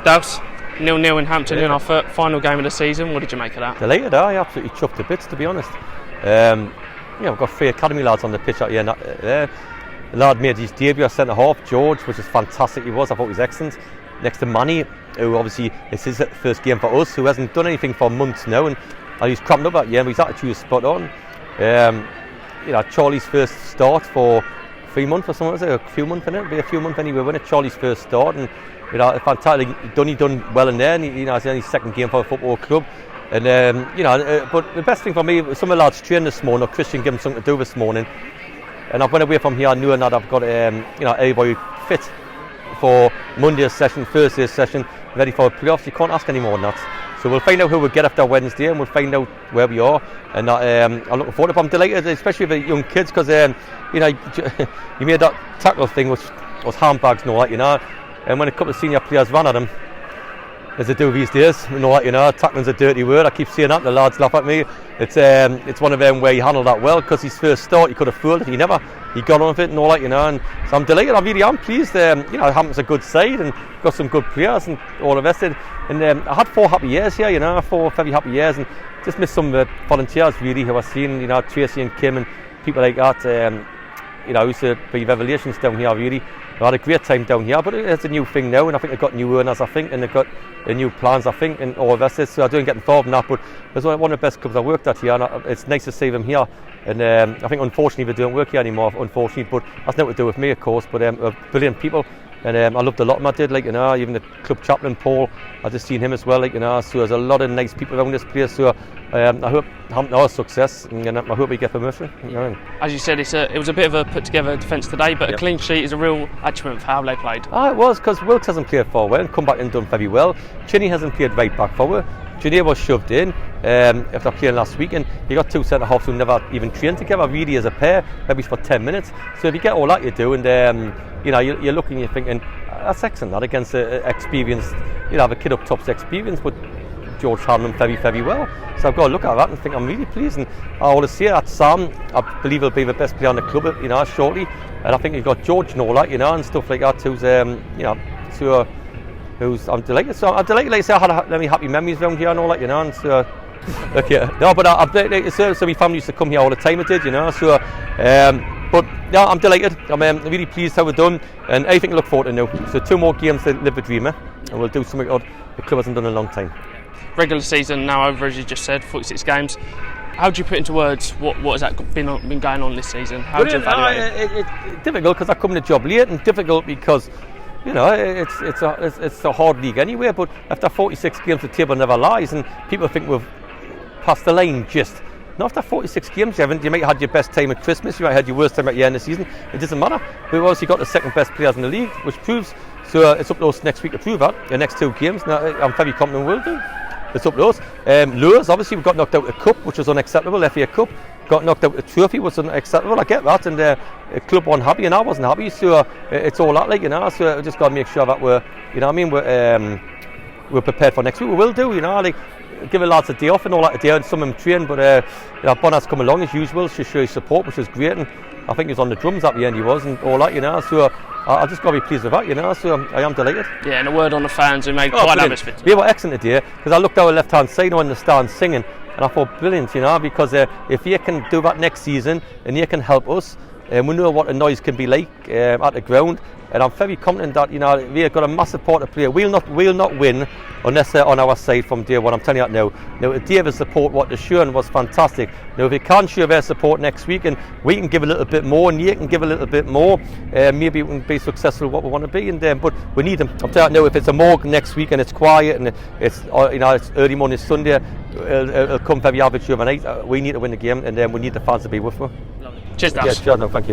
Dowse, 0-0 in Hampton in our final game of the season. What did you make of that? Delighted, I absolutely chuffed to bits, to be honest. We've got 3 academy lads on the pitch out here. The lad made his debut as centre half, George, which is fantastic. He was, I thought he was excellent. Next to Manny, who obviously it's his first game for us, who hasn't done anything for months now, and he's cramped up that year, but his attitude is spot on. Charlie's first start for 3 months or something, was it? A few months, innit? It'll be a few months anyway, wasn't it? Charlie's first start, and fantastic. He done well in there, and it's only his second game for a football club. And but the best thing for me, some of the lads trained this morning, or Christian gave them something to do this morning, and I went away from here knowing that I've got everybody fit for Monday's session, Thursday's session, ready for the playoffs. You can't ask any more than that. So we'll find out who we get after Wednesday, and we'll find out where we are. And I'm looking forward to it. But I'm delighted, especially with the young kids, because you made that tackle thing, which was handbags and all that, and when a couple of senior players ran at him, as they do these days, tackling's a dirty word. I keep saying that, and the lads laugh at me. It's one of them where he handled that well, because his first start he could have fooled it. He got on with it and all that, and so I'm delighted. I really am pleased. Hampton's a good side and got some good players and all the rest of it. And I had 4 happy years here, 4 very happy years, and just missed some volunteers really who I've seen, Tracy and Kim and people like that. Used to be revelations down here really. I had a great time down here, but it's a new thing now, and I think they've got new owners, and they've got new plans, and all the rest of it. So I don't get involved in that, but it's one of the best clubs I worked at here, and it's nice to see them here. And I think unfortunately they don't work here anymore, unfortunately, but that's nothing to do with me, of course. But brilliant people, and I loved a lot of them. I did, even the club chaplain Paul, I just seen him as well, so there's a lot of nice people around this place. So I hope Hampton are a success, and I hope we get promotion. As you said, it was a bit of a put together defence today, but a clean sheet is a real achievement for how they played. It was, because Wilkes hasn't played forward and come back and done very well. Chinny hasn't played right back forward. Janae was shoved in after playing last week, and you got 2 centre halves who never even trained together really as a pair, maybe for 10 minutes. So if you get all that you do, and you're looking, you're thinking that's excellent. That against experienced, have a kid up top's experience, but George handled them very, very well. So I've got to look at that and think I'm really pleased. And I always say that Sam, I believe he'll be the best player on the club, shortly. And I think you've got George and all that, and stuff like that, who's I'm delighted. So I'm delighted, like I say, I had many happy memories around here and all that, and so okay. No, but so my family used to come here all the time. It did, So, but yeah, I'm delighted. I'm really pleased how we're done, and anything to look forward to now. So 2 more games to live the dream, and we'll do something odd the club hasn't done in a long time. Regular season now over, as you just said, 46 games. How do you put into words what has that been going on this season? How do you evaluate it? It's difficult because I come in the job late, and difficult because it's a hard league anyway. But after 46 games, the table never lies, and people think we've passed the line. Just not after 46 games, you might have had your best time at Christmas, you might have had your worst time at the end of the season. It doesn't matter. We've obviously got the second best players in the league, which proves. So it's up to us next week to prove that. The next 2 games, now I'm very confident we'll do. It's up to us. Lures, obviously, we got knocked out the cup, which was unacceptable. FA Cup got knocked out the trophy, which was unacceptable. I get that, and the club wasn't happy, and I wasn't happy. So it's all that, So we just got to make sure that we're prepared for next week. We will do, give the lads a day off and all that today, and some of them train. But Bonner's come along as usual. She showed his support, which was great, and I think he was on the drums at the end. He was, and all that, So I just got to be pleased with that, So I am delighted. Yeah, and a word on the fans who made quite an atmosphere. They were excellent today, because I looked down the left-hand side on the stand singing, and I thought brilliant, because if you can do that next season and you can help us, and we know what the noise can be like at the ground, and I'm very confident that we've got a massive part to play. We'll not win unless they're on our side from day one. I'm telling you that now. Now, David's support, what they're showing, was fantastic. Now, if they can show their support next week, and we can give a little bit more, and you can give a little bit more, maybe we can be successful what we want to be. And but we need them. I'm telling you now, if it's a morgue next week and it's quiet and it's it's early morning Sunday, it'll come very average overnight. We need to win the game, and we need the fans to be with us. Cheers, Dowson. Yeah, cheers, no, thank you.